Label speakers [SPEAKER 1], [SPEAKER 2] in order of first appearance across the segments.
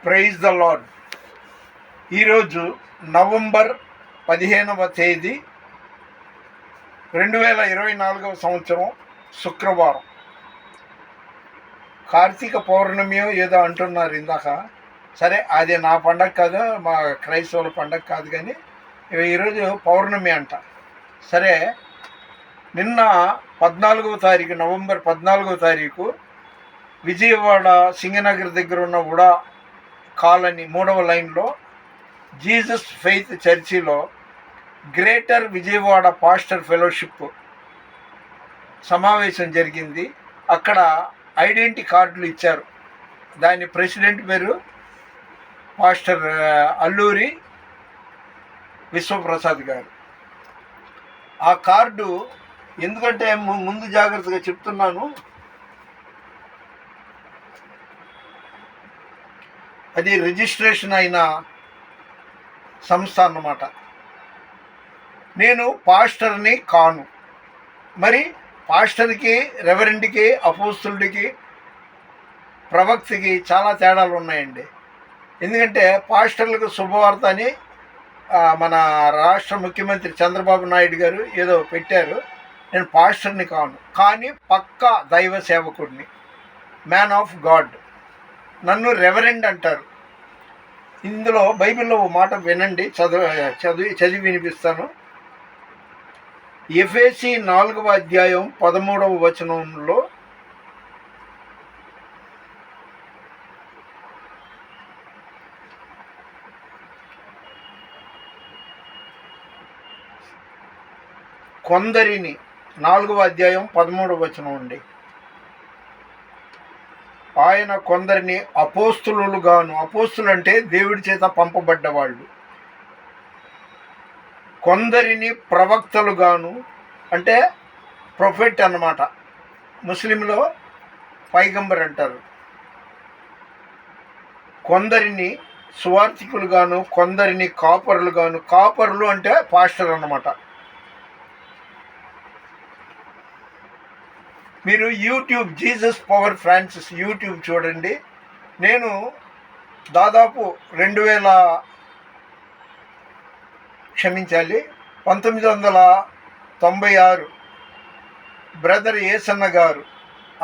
[SPEAKER 1] Praise the Lord. ఈరోజు November 15వ తేదీ 2024 సంవత్సరం శుక్రవారం. కార్తీక పౌర్ణమి ఏదో అంటున్నారు ఇందాక. సరే, అది నా పండగ కాదు, మా క్రైస్తవుల పండగ కాదు, కానీ ఈరోజు పౌర్ణమి అంట. సరే, నిన్న 14వ తారీఖు నవంబర్ 14వ తారీఖు విజయవాడ సింగనగర్ దగ్గర ఉన్న ఉడా కాలనీ 3వ లైన్లో జీసస్ ఫెయిత్ చర్చిలో గ్రేటర్ విజయవాడ పాస్టర్ ఫెలోషిప్ సమావేశం జరిగింది. అక్కడ ఐడెంటిటీ కార్డులు ఇచ్చారు. దాని ప్రెసిడెంట్ పేరు పాస్టర్ అల్లూరి విశ్వప్రసాద్ గారు. ఆ కార్డు ఎందుకంటే ముందు జాగ్రత్తగా చెప్తున్నాను, అది రిజిస్ట్రేషన్ అయిన సంస్థ అన్నమాట. నేను పాస్టర్ని కాను. మరి పాస్టర్కి, రెవరెండ్కి, అపోస్తులుడికి, ప్రవక్తకి చాలా తేడాలు ఉన్నాయండి. ఎందుకంటే పాస్టర్లకు శుభవార్త అని మన రాష్ట్ర ముఖ్యమంత్రి చంద్రబాబు నాయుడు గారు ఏదో పెట్టారు. నేను పాస్టర్ని కాను, కానీ పక్కా దైవ సేవకుడిని, మ్యాన్ ఆఫ్ గాడ్. నన్ను రెవరెండ్ అంటారు. ఇందులో బైబిల్లో ఓ మాట వినండి, చదివి వినిపిస్తాను. ఎఫెసీ 4వ అధ్యాయం 13వ వచనంలో కొందరిని, 4వ అధ్యాయం 13వ వచనం అండి, ఆయన కొందరిని అపోస్తులుగాను, అపోస్తులు అంటే దేవుడి చేత పంపబడ్డవాళ్ళు, కొందరిని ప్రవక్తలుగాను, అంటే ప్రొఫెట్ అన్నమాట. ముస్లింలో పైగంబర్ అంటారు. కొందరిని సువార్థికులుగాను, కొందరిని కాపరులుగాను. కాపరులు అంటే పాస్టర్ అన్నమాట. మీరు YouTube Jesus power Francis YouTube చూడండి. నేను దాదాపు 1996 బ్రదర్ ఏసన్న గారు,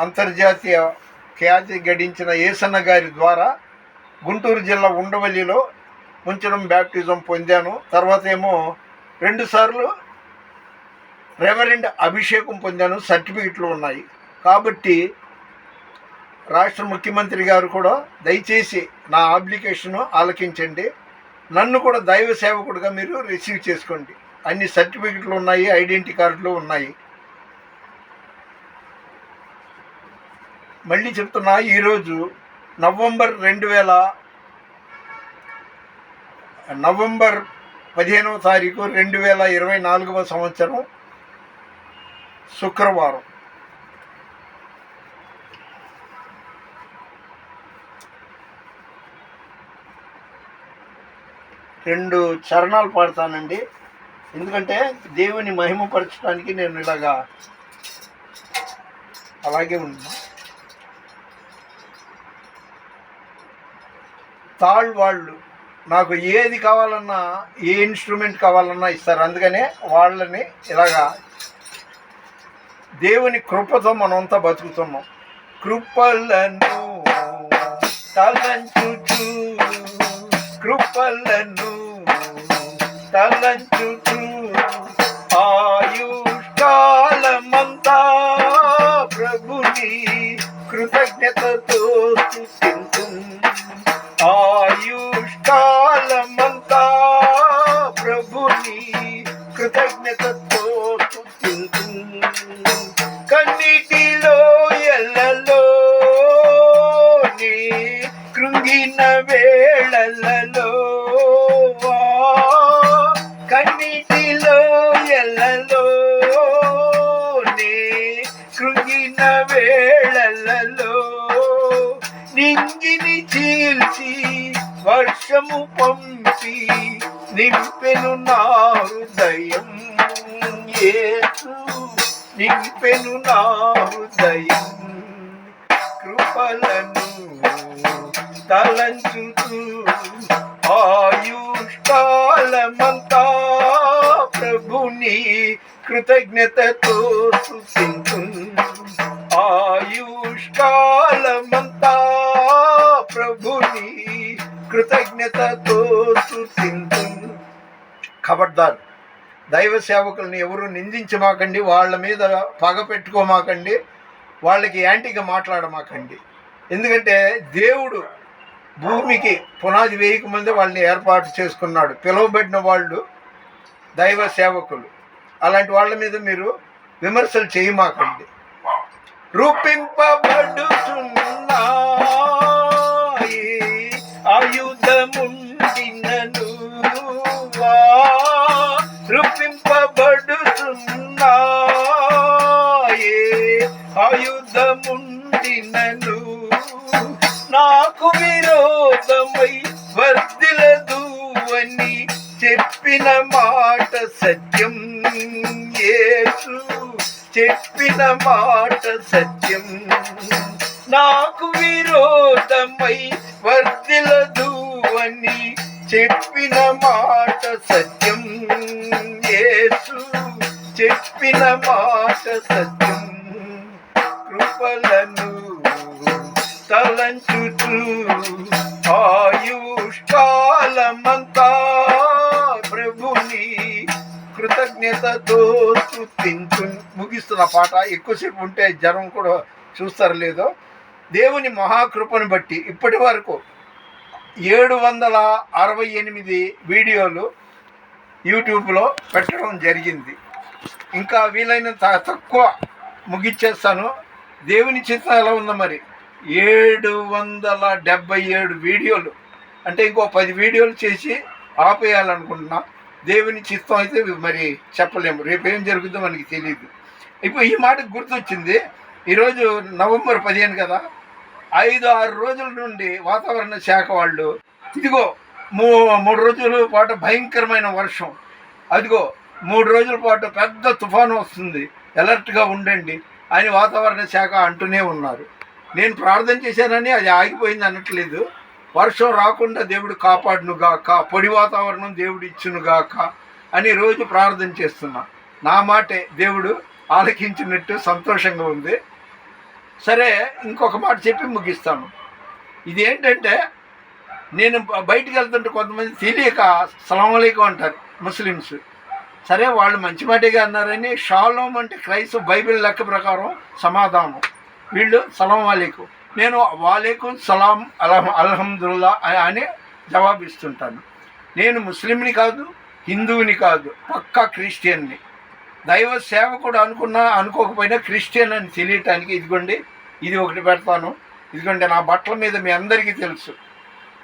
[SPEAKER 1] అంతర్జాతీయ ఖ్యాతి గడించిన ఏసన్న గారి ద్వారా గుంటూరు జిల్లా ఉండవల్లిలో ఉంచడం బ్యాప్టిజం పొందాను. తర్వాత ఏమో 2 సార్లు రెవరెండ్ అభిషేకం పొందాను, సర్టిఫికెట్లు ఉన్నాయి. కాబట్టి రాష్ట్ర ముఖ్యమంత్రి గారు కూడా దయచేసి నా అప్లికేషను ఆలకించండి. నన్ను కూడా దైవ సేవకుడిగా మీరు రిసీవ్ చేసుకోండి. అన్ని సర్టిఫికెట్లు ఉన్నాయి, ఐడెంటిటీ కార్డులు ఉన్నాయి. మళ్ళీ చెప్తున్నా, ఈరోజు నవంబర్ 15వ తారీఖు 2024వ సంవత్సరం శుక్రవారం. రెండు చరణాలు పాడతానండి, ఎందుకంటే దేవుని మహిమపరచడానికి నేను ఇలాగా అలాగే ఉన్నా. వాళ్ళు నాకు ఏది కావాలన్నా, ఏ ఇన్స్ట్రుమెంట్ కావాలన్నా ఇస్తారు. అందుకనే వాళ్ళని ఇలాగా దేవుని కృపతో మనమంతా బతుకుతున్నాం. కృపలను తలంచుచు, కృపలను తలంచుచు, ఆయుష్కాలమంతా ప్రభుని కృతజ్ఞతతో స్తుతింతు, ఆయుష్కాలమంతా ప్రభుని కృతజ్ఞతతో స్తుతింతు, కన్నిటిలో ఎల్లలో నీ కృంగిన వేళలలో, కన్నిటిలో ఎల్లలో నీ కృంగిన వేళలలో, నింగిని చీల్చి వర్షము పంపి నింపెను నా హృదయం, యేసు నింపెను నా హృదయం. కృపలను తలంచుతూ ఆయుష్కాలమంతా ప్రభుని కృతజ్ఞతతో స్తుతించు. ఆయుష్కాలమంతా ప్రభుని కృతజ్ఞతతో స్తుతించు. ఖబర్దార్, దైవ సేవకులను ఎవరు నిందించమాకండి, వాళ్ళ మీద పగ పెట్టుకోమాకండి, వాళ్ళకి యాంటీగా మాట్లాడమాకండి. ఎందుకంటే దేవుడు భూమికి పునాది వేయకముందే వాళ్ళని ఏర్పాటు చేసుకున్నాడు, పిలువబడిన వాళ్ళు దైవ సేవకులు. అలాంటి వాళ్ళ మీద మీరు విమర్శలు చేయమాకండి. రూపింపబడుతున్నాయి ఆయుధముండినను, రూపింపబడుతున్నాయి ఆయుధముండినను, నాకు విరోధమై వర్ధిలదు అని చెప్పిన మాట సత్యం. యేసు చెప్పిన మాట సత్యం. నాకు విరోధమై వర్ధిలదు అని చెప్పిన మాట సత్యం. యేసు చెప్పిన మాట సత్యం. కృపలను తలంచుతూ ఆయుష్కాలమంతా ప్రభుని కృతజ్ఞతతో స్తుతించు. ముగిస్తున్న పాట, ఎక్కువసేపు ఉంటే జనం కూడా చూస్తారు లేదో. దేవుని మహాకృపను బట్టి ఇప్పటి వరకు 768 వీడియోలు యూట్యూబ్లో పెట్టడం జరిగింది. ఇంకా వీలైనంత తక్కువ ముగిచ్చేస్తాను. దేవుని చిత్తం ఎలా ఉందో మరి, 777 వీడియోలు అంటే ఇంకో 10 వీడియోలు చేసి ఆపేయాలనుకుంటున్నా. దేవుని చిత్తం అయితే మరి చెప్పలేము, రేపు ఏం జరుగుతుందో మనకి తెలియదు. ఇప్పుడు ఈ మాటకు గుర్తొచ్చింది, ఈరోజు నవంబర్ 15 కదా, 5-6 రోజుల నుండి వాతావరణ శాఖ వాళ్ళు ఇదిగో 3 రోజుల పాటు భయంకరమైన వర్షం, అదిగో 3 రోజుల పాటు పెద్ద తుఫాను వస్తుంది, అలర్ట్గా ఉండండి అని వాతావరణ శాఖ అంటూనే ఉన్నారు. నేను ప్రార్థన చేశానని అది ఆగిపోయింది అనట్లేదు. వర్షం రాకుండా దేవుడు కాపాడునుగాక, పొడి వాతావరణం దేవుడు ఇచ్చునుగాక అని రోజు ప్రార్థన చేస్తున్నా. నా మాటే దేవుడు ఆలకించినట్టు సంతోషంగా ఉంది. సరే, ఇంకొక మాట చెప్పి ముగిస్తాను. ఇది ఏంటంటే, నేను బయటికి వెళ్తుంటే కొంతమంది తెలియక సలాం అలైకుం అంటారు ముస్లిమ్స్. సరే, వాళ్ళు మంచి మాటగా అన్నారని షాలోం అంటే క్రైస్తవ బైబిల్ లెక్క ప్రకారం సమాధానం, వీళ్ళు సలాం అలైకుం, నేను వాలేకుం సలాం అల్హమ్దుల్లా అని జవాబిస్తుంటాను. నేను ముస్లింని కాదు, హిందువుని కాదు, పక్కా క్రిస్టియన్ని. దైవ సేవకుడు అనుకోకపోయినా క్రిస్టియన్ అని తెలియటానికి ఇదిగోండి ఇది ఒకటి పెడతాను. ఇదిగోండి, నా బట్టల మీద మీ అందరికీ తెలుసు,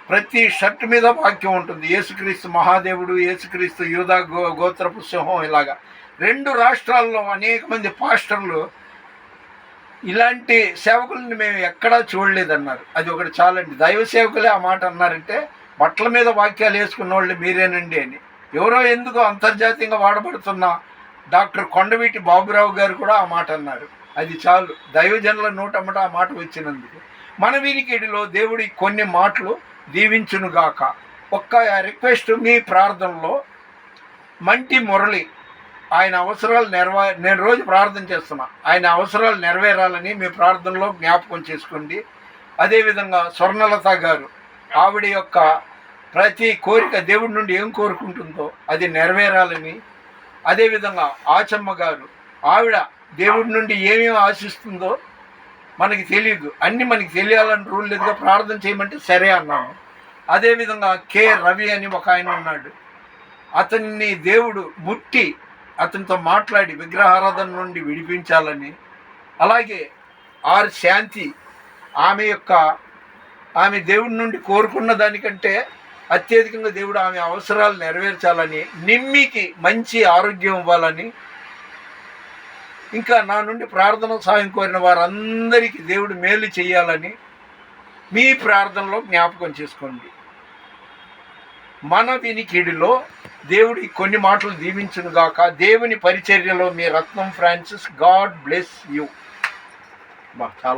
[SPEAKER 1] ప్రతి షర్ట్ మీద వాక్యం ఉంటుంది. యేసుక్రీస్తు మహాదేవుడు, యేసుక్రీస్తు యూదా గోత్రపు సింహం. ఇలాగా 2 రాష్ట్రాల్లో అనేక మంది పాస్టర్లు ఇలాంటి సేవకులను మేము ఎక్కడా చూడలేదన్నారు. అది ఒకటి చాలండి. దైవ సేవకులే ఆ మాట అన్నారంటే బట్టల మీద వాక్యాలు వేసుకున్న వాళ్ళు మీరేనండి అని. ఎవరో ఎందుకో అంతర్జాతీయంగా వాడబడుతున్న డాక్టర్ కొండవీటి బాబురావు గారు కూడా ఆ మాట అన్నారు. అది చాలు, దైవజనుల నోటమ్మట ఆ మాట వచ్చినందుకు. మన వినికిడిలో దేవుడి కొన్ని మాటలు దీవించునుగాక. ఒక్క రిక్వెస్ట్, మీ ప్రార్థనలో మంటి మురళి, ఆయన అవసరాలు నేను రోజు ప్రార్థన చేస్తున్నా, ఆయన అవసరాలు నెరవేరాలని మీ ప్రార్థనలో జ్ఞాపకం చేసుకోండి. అదేవిధంగా స్వర్ణలత గారు, ఆవిడ యొక్క ప్రతి కోరిక దేవుడి నుండి ఏం కోరుకుంటుందో అది నెరవేరాలని. అదేవిధంగా ఆచమ్మ గారు, ఆవిడ దేవుడి నుండి ఏమేమి ఆశిస్తుందో మనకి తెలియదు, అన్నీ మనకి తెలియాలని రూల్ లేదుగా, ప్రార్థన చేయమంటే సరే అన్నాము. అదేవిధంగా కె రవి అని ఒక ఆయన ఉన్నాడు, అతన్ని దేవుడు ముట్టి అతనితో మాట్లాడి విగ్రహారాధన నుండి విడిపించాలని. అలాగే ఆర్ శాంతి, ఆమె దేవుడి నుండి కోరుకున్న దానికంటే అత్యధికంగా దేవుడు ఆమె అవసరాలు నెరవేర్చాలని, నిమ్మికి మంచి ఆరోగ్యం ఇవ్వాలని, ఇంకా నా నుండి ప్రార్థన సహాయం కోరిన వారందరికీ దేవుడు మేలు చేయాలని మీ ప్రార్థనలో జ్ఞాపకం చేసుకోండి. మన వినికిడిలో దేవుడి కొన్ని మాటలు దీవించునుగాక. దేవుని పరిచర్యలో మీ రత్నం ఫ్రాన్సిస్. God bless you. చాలా